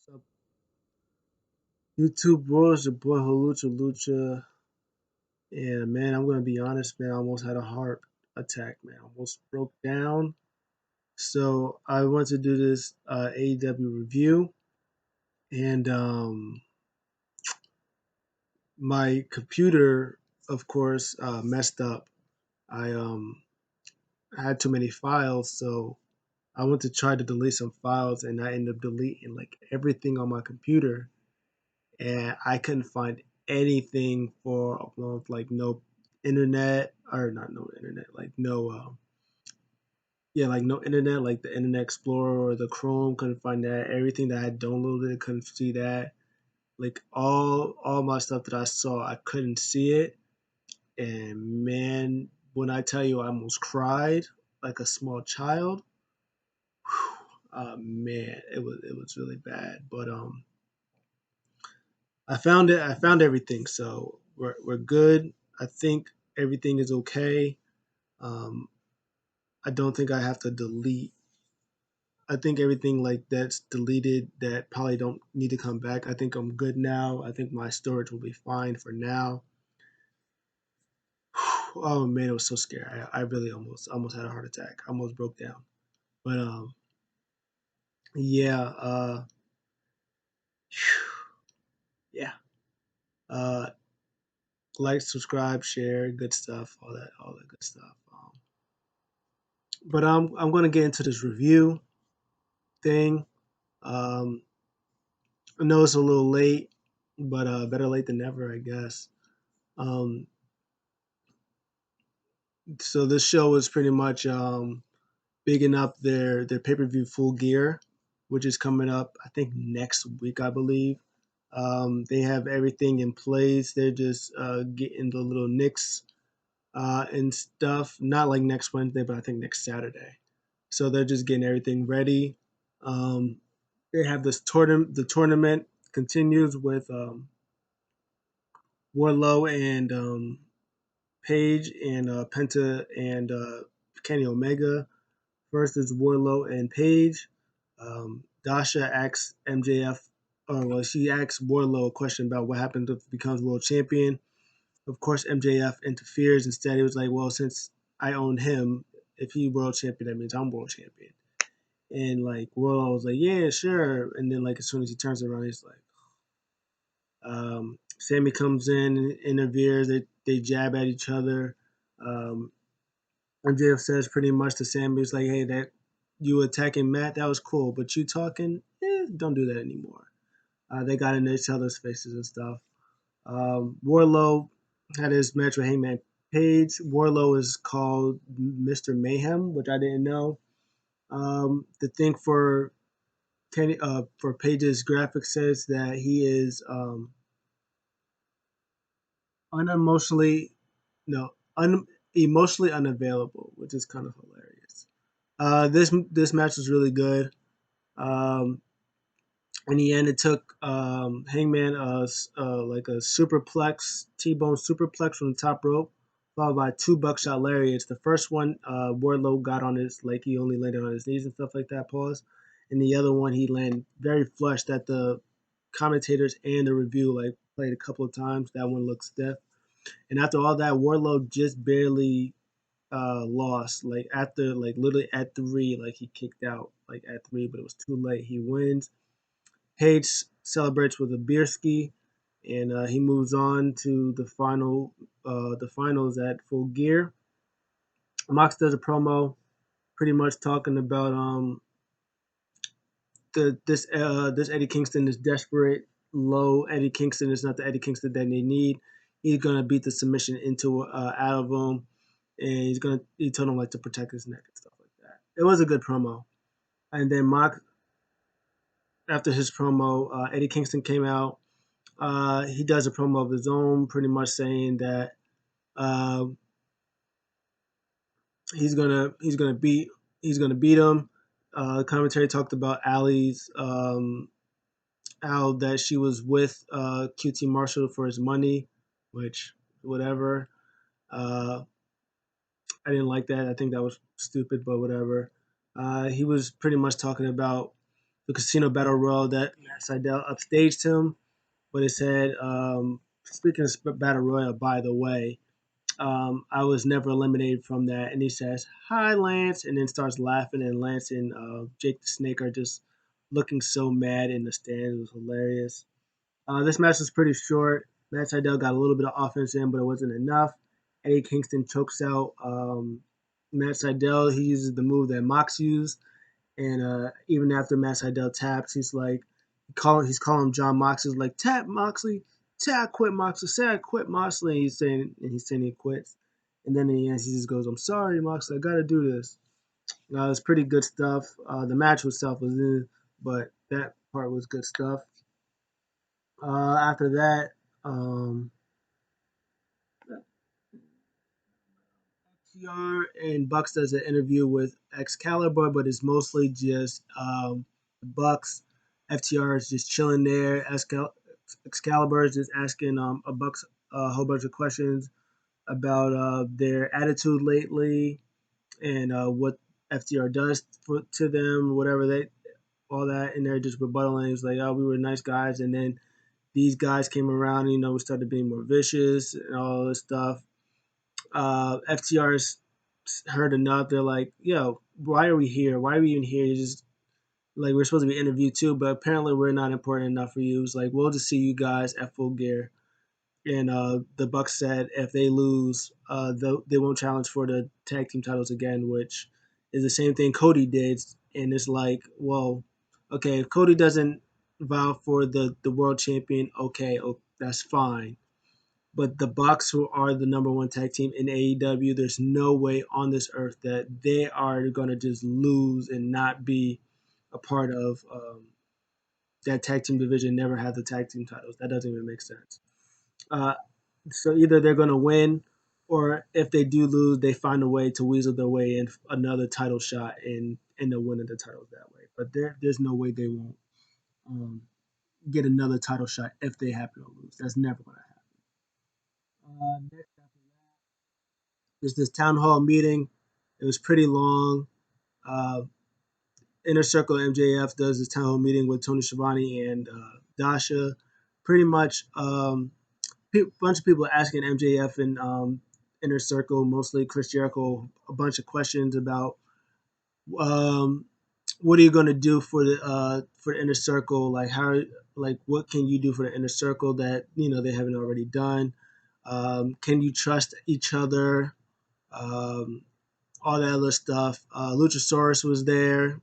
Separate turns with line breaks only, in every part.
What's up, YouTube bro? It's your boy Halucha Lucha. And man, I'm gonna be honest, man, I almost had a heart attack, man. I almost broke down. So I want to do this AEW review, and my computer, of course, messed up. I had too many files, so I went to try to delete some files, and I ended up deleting like everything on my computer, and I couldn't find anything for a month, like no internet or not no internet, like no yeah, like no internet, like the Internet Explorer or the Chrome, couldn't find that. Everything that I had downloaded, couldn't see that. Like all my stuff that I saw, I couldn't see it. And man, when I tell you I almost cried like a small child, man, it was really bad. But I found it. I found everything, so we're good. I think everything is okay. Um, I don't think I have to delete. I think everything like that's deleted that probably don't need to come back. I think I'm good now. I think my storage will be fine for now. Oh man, it was so scary. I really almost had a heart attack. I almost broke down. But yeah, yeah. Uh, like, subscribe, share, good stuff, all that good stuff. But I'm gonna get into this review thing. Um, I know it's a little late, but better late than never, I guess. Um, so this show is pretty much bigging up their pay per view Full Gear, which is coming up I think next week, I believe. They have everything in place. They're just getting the little nicks and stuff. Not like next Wednesday, but I think next Saturday. So they're just getting everything ready. Um, they have this tournament. The tournament continues with Wardlow and Page and Penta and Kenny Omega. First is Wardlow and Page. Dasha asks MJF, or well, she asks Wardlow a question about what happens if he becomes world champion. Of course, MJF interferes. Instead, he was like, "Well, since I own him, if he world champion, that means I'm world champion." And like Wardlow was like, "Yeah, sure." And then like as soon as he turns around, he's like, Sammy comes in and interferes. They jab at each other. Um, MJF says pretty much to Sammy, "It's like, hey, that you attacking Matt, that was cool, but you talking, don't do that anymore." They got in each other's faces and stuff. Wardlow had his match with Hangman Page. Wardlow is called Mr. Mayhem, which I didn't know. The thing for Page's graphic says that he is unemotionally no unemotionally unavailable, which is kind of hilarious. This match was really good. Um, in the end, it took Hangman like a superplex, T-bone superplex from the top rope, followed by two buckshot lariats. The first one, Wardlow got on his, like he only landed on his knees and stuff like that. Pause. And the other one, he landed very flush that the commentators and the review like played a couple of times. That one looked stiff. And after all that, Wardlow just barely lost. Like after, like literally at three, like he kicked out like at three, but it was too late. He wins. Page celebrates with a beer ski, and he moves on to the finals at Full Gear. Mox does a promo, pretty much talking about this Eddie Kingston is desperate. Low Eddie Kingston is not the Eddie Kingston that they need. He's gonna beat the submission into out of him, and he told him like to protect his neck and stuff like that. It was a good promo. And then Mox, after his promo, Eddie Kingston came out. He does a promo of his own, pretty much saying that uh, he's gonna beat him. Commentary talked about Allie's Al that she was with QT Marshall for his money, which whatever. Uh, I didn't like that. I think that was stupid, but whatever. He was pretty much talking about the Casino Battle Royal that Matt Sydal upstaged him, but it said, speaking of Battle Royal, by the way, I was never eliminated from that. And he says, "Hi, Lance," and then starts laughing. And Lance and Jake the Snake are just looking so mad in the stands. It was hilarious. This match was pretty short. Matt Sydal got a little bit of offense in, but it wasn't enough. Eddie Kingston chokes out Matt Sydal. He uses the move that Mox used. And even after Matt Sydal taps, he's calling John Moxley like, "Tap Moxley, say I quit Moxley, say I quit Moxley." And he's saying he quits. And then in the end, he just goes, "I'm sorry, Moxley, I got to do this." It's pretty good stuff. The match itself was in, but that part was good stuff. After that, TR and Bucks does an interview with Excalibur, but it's mostly just Bucks. FTR is just chilling there. Excalibur is just asking a Bucks a whole bunch of questions about their attitude lately and what FTR does to them, whatever they, all that, and they're just rebuttaling. It's like, "Oh, we were nice guys," and then these guys came around, and, we started being more vicious and all this stuff. FTR's heard enough. They're like, "Yo, why are we here? Why are we even here? You just like we're supposed to be interviewed too, but apparently we're not important enough for you." It's like, "We'll just see you guys at Full Gear." And the Bucks said if they lose, they won't challenge for the tag team titles again, which is the same thing Cody did. And it's like, well, okay, if Cody doesn't vow for the world champion, okay, that's fine. But the Bucks, who are the number one tag team in AEW, there's no way on this earth that they are going to just lose and not be a part of that tag team division. Never have the tag team titles. That doesn't even make sense. Uh, so either they're going to win, or if they do lose, they find a way to weasel their way in another title shot and end up winning the titles that way. But there's no way they won't um, get another title shot if they happen to lose. That's never going to happen. Next after that, there's this town hall meeting. It was pretty long. Uh, Inner Circle MJF does this town hall meeting with Tony Schiavone and Dasha. Pretty much, bunch of people asking MJF and Inner Circle, mostly Chris Jericho, a bunch of questions about um, what are you going to do for the Inner Circle? Like what can you do for the Inner Circle that they haven't already done? Can you trust each other? Um, all that other stuff. Luchasaurus was there.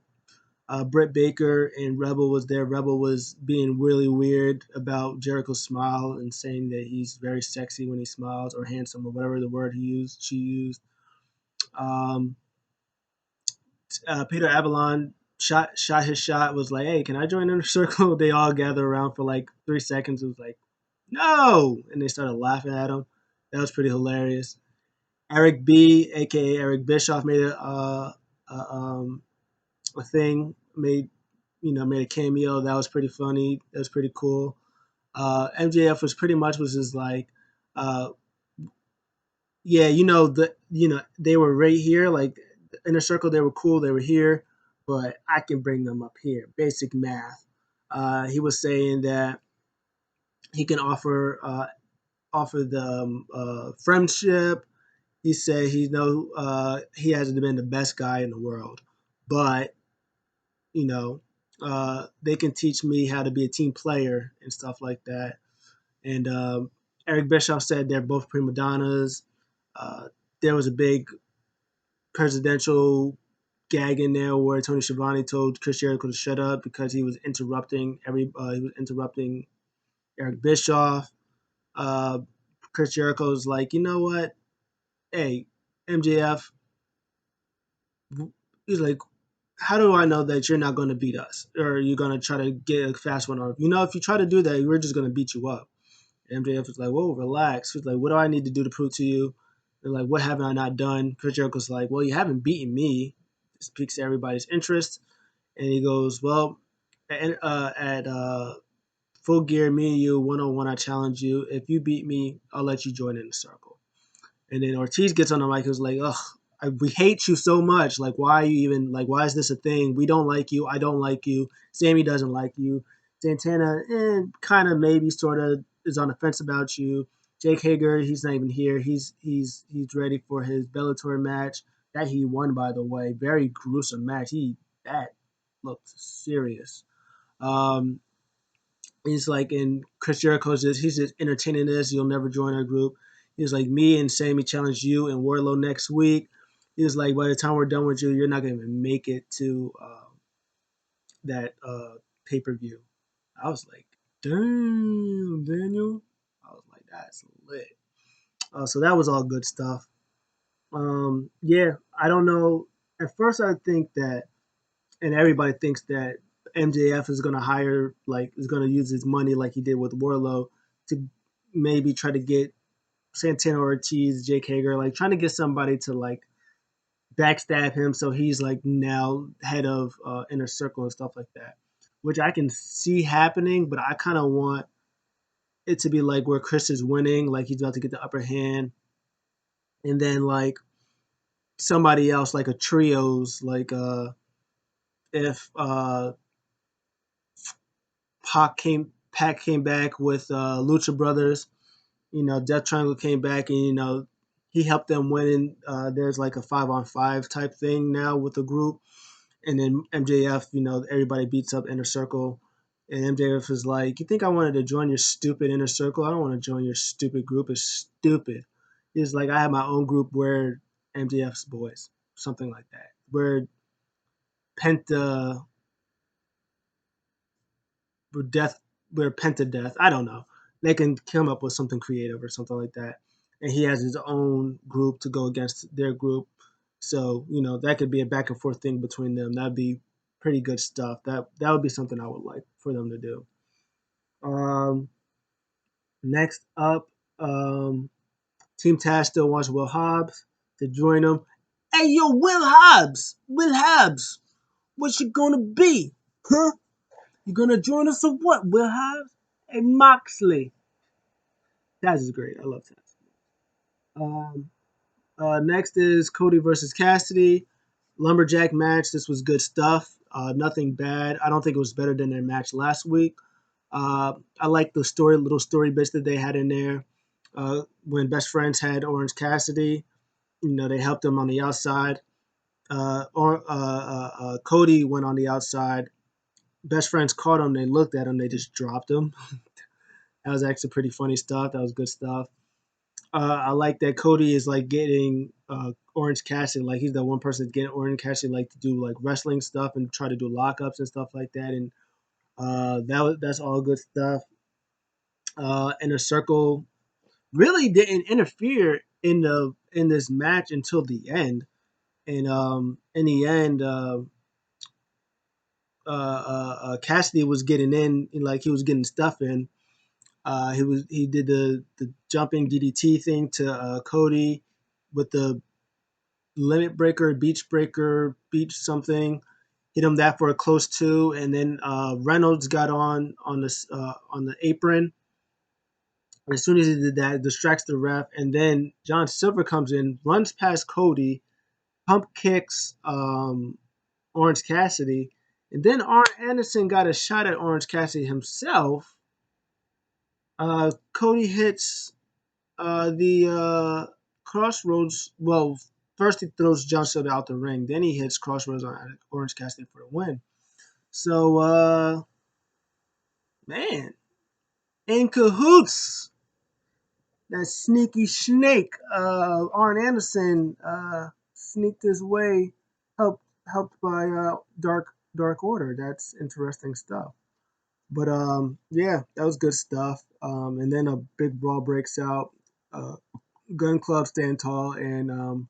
Britt Baker and Rebel was there. Rebel was being really weird about Jericho's smile and saying that he's very sexy when he smiles or handsome or whatever the word she used. Um, Peter Avalon shot his shot. Was like, "Hey, can I join Inner Circle?" They all gathered around for like 3 seconds. It was like, "No!" And they started laughing at him. That was pretty hilarious. Eric B, aka Eric Bischoff, made a thing. Made a cameo. That was pretty funny. That was pretty cool. MJF was just like, uh, yeah, they were right here, like Inner Circle. They were cool. They were here, but I can bring them up here. Basic math. He was saying that he can offer them friendship. He said he hasn't been the best guy in the world, but you know they can teach me how to be a team player and stuff like that. And Eric Bischoff said they're both prima donnas. There was a big presidential gag in there where Tony Schiavone told Chris Jericho to shut up because he was interrupting Eric Bischoff. Uh, Chris Jericho's like, "You know what? Hey, MJF." He's like, "How do I know that you're not going to beat us, or you're going to try to get a fast one off? If you try to do that, we're just going to beat you up." MJF was like, "Whoa, relax." He's like, "What do I need to do to prove to you?" They're like, "What haven't I not done?" Chris Jericho's like, "Well, you haven't beaten me." This piques everybody's interest. And he goes, "Well, at Full Gear, me and you, one on one, I challenge you. If you beat me, I'll let you join in the circle." And then Ortiz gets on the mic. He was like, "Ugh, We hate you so much. Like, why are you even like? Why is this a thing? We don't like you. I don't like you. Sammy doesn't like you. Santana, kind of maybe sort of is on the fence about you. Jake Hager, he's not even here. He's ready for his Bellator match that he won, by the way. Very gruesome match. That looked serious. Um, he's like, and Chris Jericho's he's just entertaining this. You'll never join our group. He was like, me and Sammy challenge you and Wardlow next week. He was like, by the time we're done with you, you're not going to even make it to that pay per view. I was like, damn, Daniel. I was like, that's lit. So that was all good stuff. Yeah, I don't know. At first, I think that, and everybody thinks that MJF is going to hire, like, is going to use his money like he did with Warlow to maybe try to get Santana Ortiz, Jake Hager, like trying to get somebody to like backstab him so he's like now head of Inner Circle and stuff like that, which I can see happening, but I kind of want it to be like where Chris is winning, like he's about to get the upper hand, and then like somebody else, like a trios, like if Pac came back with Lucha Brothers, Death Triangle came back and he helped them win. There's like a 5-on-5 type thing now with the group, and then MJF, everybody beats up Inner Circle, and MJF is like, "You think I wanted to join your stupid Inner Circle? I don't want to join your stupid group. It's stupid." He's like, "I have my own group where MJF's boys, something like that, where Penta, where death, where Penta death. I don't know. They can come up with something creative or something like that." And he has his own group to go against their group. So, that could be a back and forth thing between them. That'd be pretty good stuff. That would be something I would like for them to do. Um, Next up, Team Taz still wants Will Hobbs to join them. Hey, yo, Will Hobbs! Will Hobbs! What's you gonna be? Huh? You gonna join us or what, Will Hobbs? Hey, Moxley. Taz is great. I love Taz. Um, Next is Cody versus Cassidy. Lumberjack match. This was good stuff. Nothing bad. I don't think it was better than their match last week. I like the little story bits that they had in there. When Best Friends had Orange Cassidy, they helped him on the outside. Cody went on the outside. Best Friends caught him. They looked at him. They just dropped him. That was actually pretty funny stuff. That was good stuff. I like that Cody is like getting Orange Cassidy. Like he's the one person getting Orange Cassidy like to do like wrestling stuff and try to do lockups and stuff like that. And that's all good stuff. Inner Circle really didn't interfere in this match until the end. And in the end, Cassidy was getting in, like he was getting stuff in. He did the jumping DDT thing to Cody with the limit breaker, beach something. Hit him that for a close two, and then Reynolds got on the apron. As soon as he did that, distracts the ref, and then John Silver comes in, runs past Cody, pump kicks Orange Cassidy, and then Arn Anderson got a shot at Orange Cassidy himself. Cody hits the Crossroads. Well, first he throws John Silver out the ring, then he hits Crossroads on Orange Cassidy for the win. So, man, in cahoots. That sneaky snake, Arn Anderson, sneaked his way, helped by Dark Order. That's interesting stuff. But yeah, that was good stuff. And then a big brawl breaks out. Gun Club stand tall, and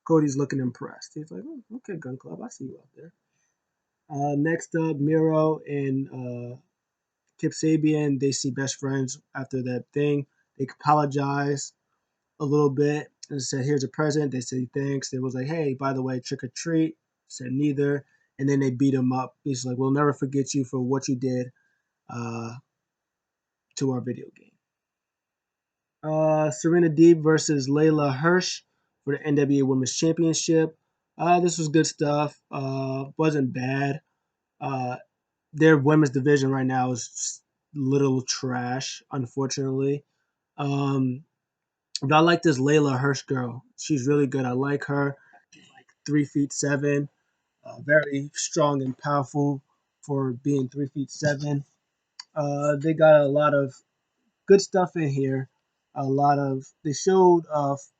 Cody's looking impressed. He's like, oh, "Okay, Gun Club, I see you out there." Next up, Miro and Kip Sabian. They see Best Friends after that thing. They apologize a little bit and said, "Here's a present." They said thanks. They was like, "Hey, by the way, trick or treat." Said neither. And then they beat him up. He's like, "We'll never forget you for what you did uh, to our video game." Serena Deeb versus Layla Hirsch. for the NWA Women's Championship. This was good stuff. Wasn't bad. Uh, their women's division right now is little trash, unfortunately. Um, but I like this Layla Hirsch girl. She's really good. I like her. She's like 3'7", very strong and powerful for being 3'7". They got a lot of good stuff in here. A lot of they showed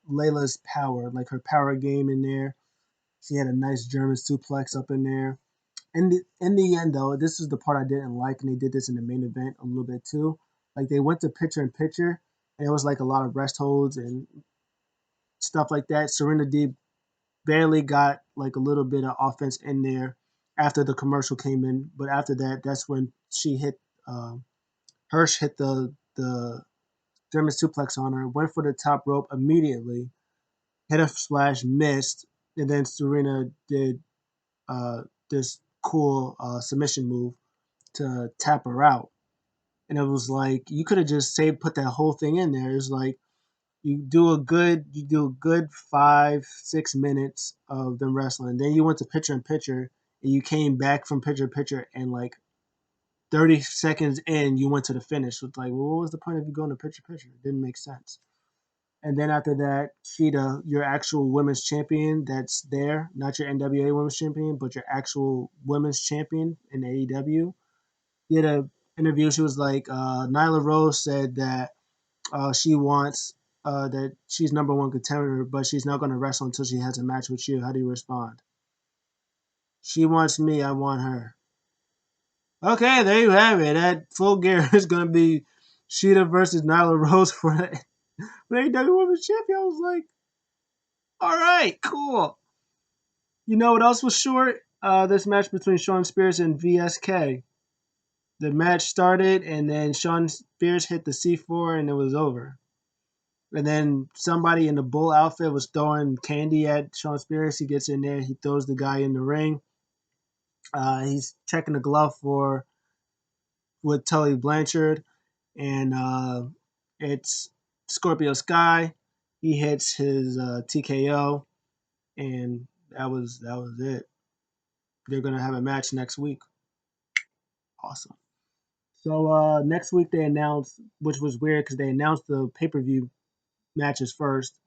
Layla's power, like her power game in there. She had a nice German suplex up in there. In the end, though, this is the part I didn't like, and they did this in the main event a little bit too. Like they went to picture in picture, and it was like a lot of rest holds and stuff like that. Serena Deeb barely got like a little bit of offense in there after the commercial came in, but after that, that's when she hit. Hirsch hit the German suplex on her, went for the top rope immediately, hit a splash, missed, and then Serena did this cool submission move to tap her out. And it was like you could have just put that whole thing in there. It's like you do a good 5-6 minutes of them wrestling. Then you went to picture in picture and you came back from picture in picture and like 30 seconds in you went to the finish. It's like, well, what was the point of you going to picture in picture? It didn't make sense. And then after that, Sheeta, your actual women's champion that's there, not your NWA women's champion, but your actual women's champion in AEW, did a interview. She was like, Nyla Rose said that she wants that she's number one contender, but she's not going to wrestle until she has a match with you. How do you respond? She wants me. I want her. Okay, there you have it. That full gear is going to be Sheeta versus Nyla Rose for AEW Women's Champion. I was like, all right, cool. You know what else was short? This match between Shawn Spears and VSK. The match started, and then Shawn Spears hit the C4, and it was over. And then somebody in the bull outfit was throwing candy at Shawn Spears. He gets in there, he throws the guy in the ring. He's checking the glove for with Tully Blanchard, and it's Scorpio Sky. He hits his TKO, and that was it. They're gonna have a match next week. Awesome. So next week they announced, which was weird because they announced the pay per view matches first,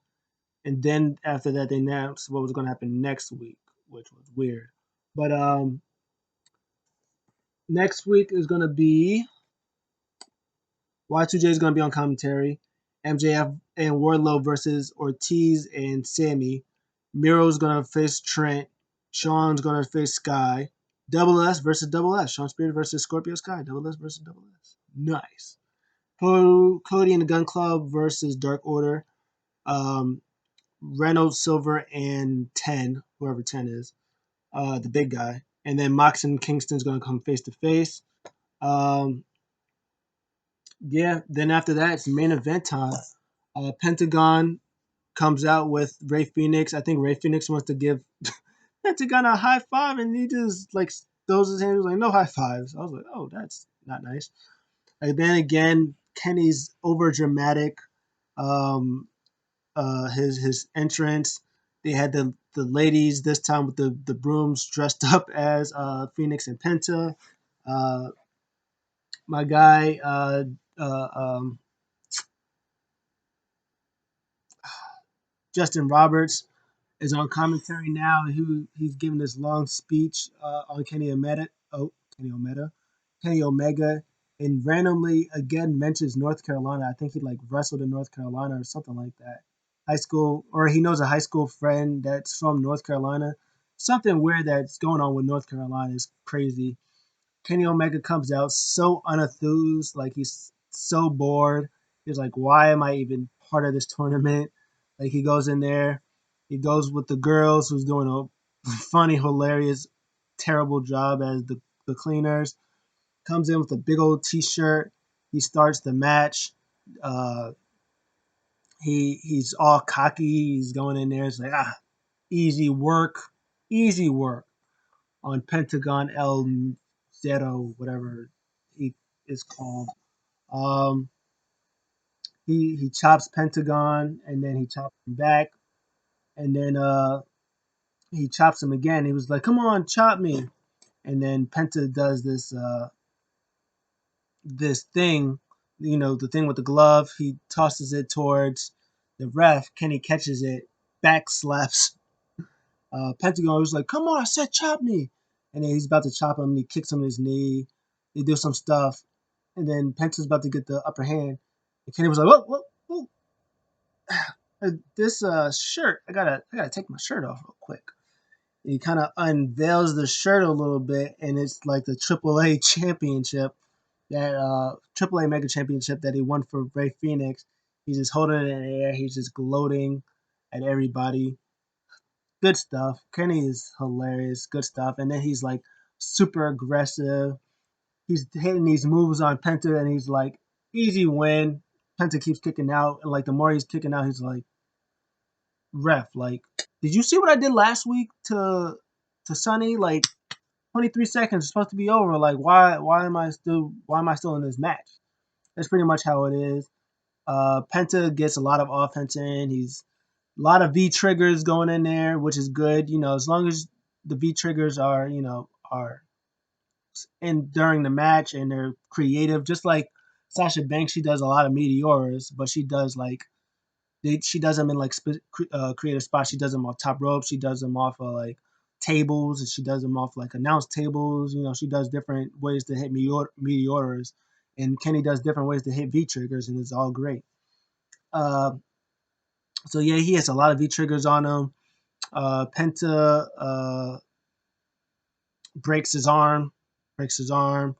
and then after that they announced what was going to happen next week, which was weird. But next week is going to be Y2J is going to be on commentary. MJF and Wardlow versus Ortiz and Sammy. Miro's going to face Trent. Sean's going to face Sky. Double S versus Double S. Sean Spears versus Scorpio Sky. Double S versus Double S. Nice. Cody and the Gun Club versus Dark Order. Um, Reynolds, Silver, and 10, whoever 10 is, the big guy. And then Mox and Kingston's going to come face to face. Yeah, then after that, it's main event time. Pentagon comes out with Ray Phoenix. I think Ray Phoenix wants to give Pentagon a high five, and he just like throws his hands like no high fives. I was like, oh, that's not nice. And then again, Kenny's over dramatic. Um, his entrance. They had the ladies this time with the brooms dressed up as Phoenix and Penta. Uh, my guy uh, um, Justin Roberts is on commentary now. He's giving this long speech on Kenny Omega. Oh, Kenny Omega, and randomly again mentions North Carolina. I think he like wrestled in North Carolina or something like that. High school, or he knows a high school friend that's from North Carolina. Something weird that's going on with North Carolina is crazy. Kenny Omega comes out so unenthused, like he's so bored. He's like, "Why am I even part of this tournament?" Like he goes in there, he goes with the girls, who's doing a funny, hilarious, terrible job as the cleaners. Comes in with a big old T-shirt. He starts the match. Uh, he's all cocky. He's going in there. It's like easy work, easy work on Pentagon El Zero, whatever he is called. Um, he chops Pentagon and then he chops him back. and then he chops him again. He was like, "Come on, chop me!" And then Penta does this thing, the thing with the glove. He tosses it towards the ref. Kenny catches it, back slaps Pentagon. Was like, "Come on, I said chop me!" And then he's about to chop him. And he kicks him in his knee. They do some stuff, and then Penta's about to get the upper hand. And Kenny was like, "Whoa, whoa, this shirt. I gotta take my shirt off real quick." And he kind of unveils the shirt a little bit, and it's like the AAA championship, that AAA Mega Championship that he won for Ray Phoenix. He's just holding it in the air. He's just gloating at everybody. Good stuff. Kenny is hilarious. Good stuff. And then he's like super aggressive. He's hitting these moves on Penta, and he's like, easy win. Penta keeps kicking out, and like the more he's kicking out, he's like, ref, like, did you see what I did last week to Sonny? Like 23 seconds is supposed to be over. Like, why am I still in this match? That's pretty much how it is. Penta gets a lot of offense in. He's a lot of V triggers going in there, which is good. As long as the V triggers are in during the match and they're creative, just like Sasha Banks, she does a lot of meteoras, but she does she does them in like creative spots. She does them off top rope. She does them off of like tables, and she does them off like announce tables. She does different ways to hit meteoras, and Kenny does different ways to hit V triggers, and it's all great. Uh, so yeah, he has a lot of V triggers on him. Penta breaks his arm, breaks his arm.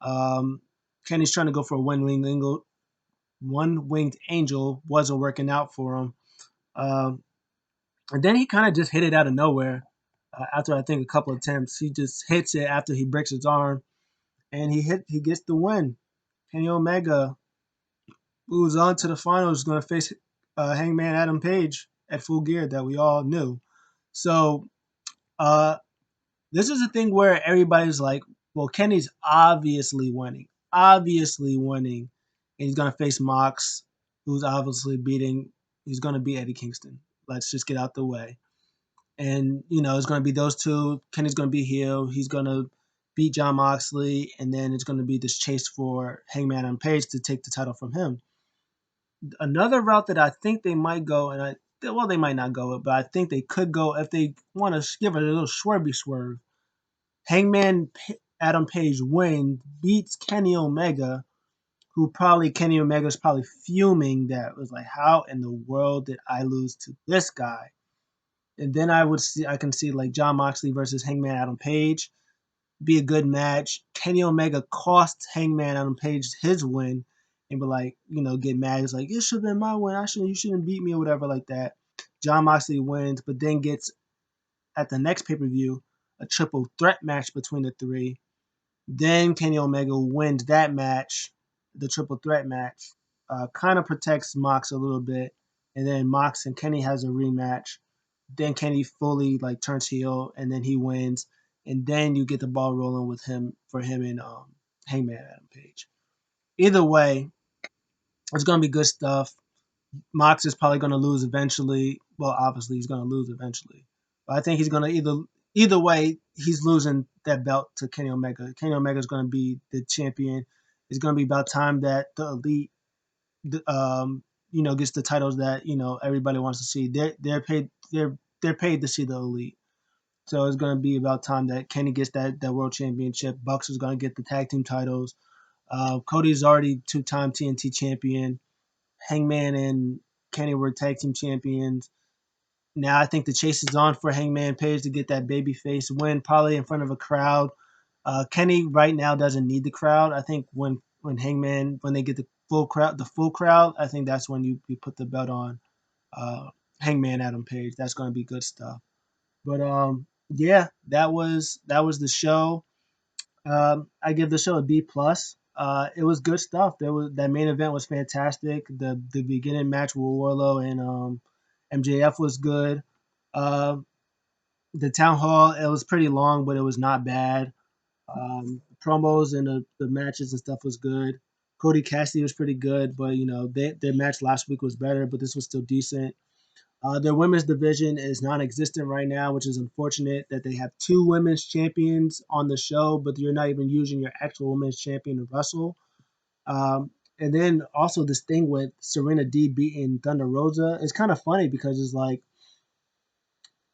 Um, Kenny's trying to go for a one-winged angel, wasn't working out for him. Um, And then he kind of just hit it out of nowhere. After I think a couple of attempts, he just hits it after he breaks his arm, and he gets the win. Kenny Omega moves on to the finals. Is going to face Hangman Adam Page at Full Gear that we all knew. So uh, this is a thing where everybody's like, "Well, Kenny's obviously winning, and he's going to face Mox, who's obviously beating. He's going to beat Eddie Kingston. Let's just get out the way." And it's going to be those two. Kenny's going to be heel. He's going to beat John Moxley, and then it's going to be this chase for Hangman and Page to take the title from him. Another route that I think they might go, they might not go, but I think they could go if they want to give it a little swervy swerve. Hangman Adam Page wins, beats Kenny Omega, who probably Kenny Omega's probably fuming that was like, how in the world did I lose to this guy? And then I can see like John Moxley versus Hangman Adam Page be a good match. Kenny Omega cost Hangman Adam Page his win, and be like, get mad. It's like, it should have been my win. You shouldn't beat me or whatever like that. John Moxley wins, but then gets at the next pay-per-view a triple threat match between the three. Then Kenny Omega wins that match, the triple threat match. Kind of protects Mox a little bit, and then Mox and Kenny has a rematch. Then Kenny fully like turns heel, and then he wins, and then you get the ball rolling with him and Hangman Adam Page. Either way, it's gonna be good stuff. Mox is probably gonna lose eventually. Well, obviously he's gonna lose eventually, but I think he's gonna either way he's losing that belt to Kenny Omega. Kenny Omega is gonna be the champion. It's gonna be about time that the elite, gets the titles that everybody wants to see. They're paid to see the elite. So it's going to be about time that Kenny gets that world championship. Bucks is going to get the tag team titles. Cody's already two-time TNT champion. Hangman and Kenny were tag team champions. Now I think the chase is on for Hangman Page to get that babyface win, probably in front of a crowd. Kenny right now doesn't need the crowd. I think when they get the full crowd, I think that's when you put the belt on Hangman Adam Page. That's going to be good stuff. But yeah, that was the show. I give the show a B plus. It was good stuff. That main event was fantastic. The beginning match with Wardlow and MJF was good. Uh, the town hall, it was pretty long, but it was not bad. Promos and the matches and stuff was good. Cody Cassidy was pretty good, but their match last week was better, but this was still decent. Their women's division is non-existent right now, which is unfortunate that they have two women's champions on the show, but you're not even using your actual women's champion to wrestle. Um, and then also this thing with Serena D beating Thunder Rosa is kind of funny because it's like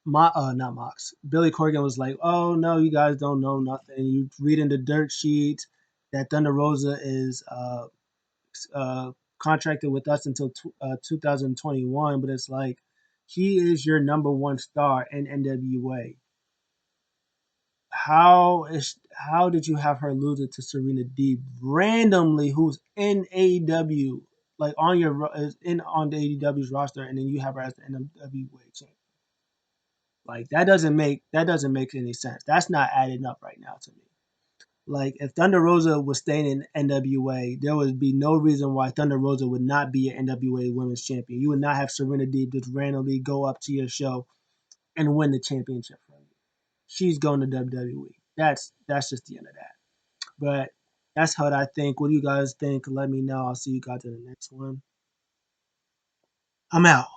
not Mox. Billy Corgan was like, "Oh no, you guys don't know nothing. You read in the dirt sheet that Thunder Rosa is uh, contracted with us until 2021, but it's like he is your number one star in NWA. How did you have her lose it to Serena Deeb randomly, who's in AEW, like on your is in on the AEW's roster, and then you have her as the NWA champion? Like that doesn't make any sense. That's not adding up right now to me. Like if Thunder Rosa was staying in NWA, there would be no reason why Thunder Rosa would not be an NWA Women's Champion. You would not have Serena Deeb just randomly go up to your show and win the championship from you. She's going to WWE. That's just the end of that. But that's what I think. What do you guys think? Let me know. I'll see you guys in the next one. I'm out.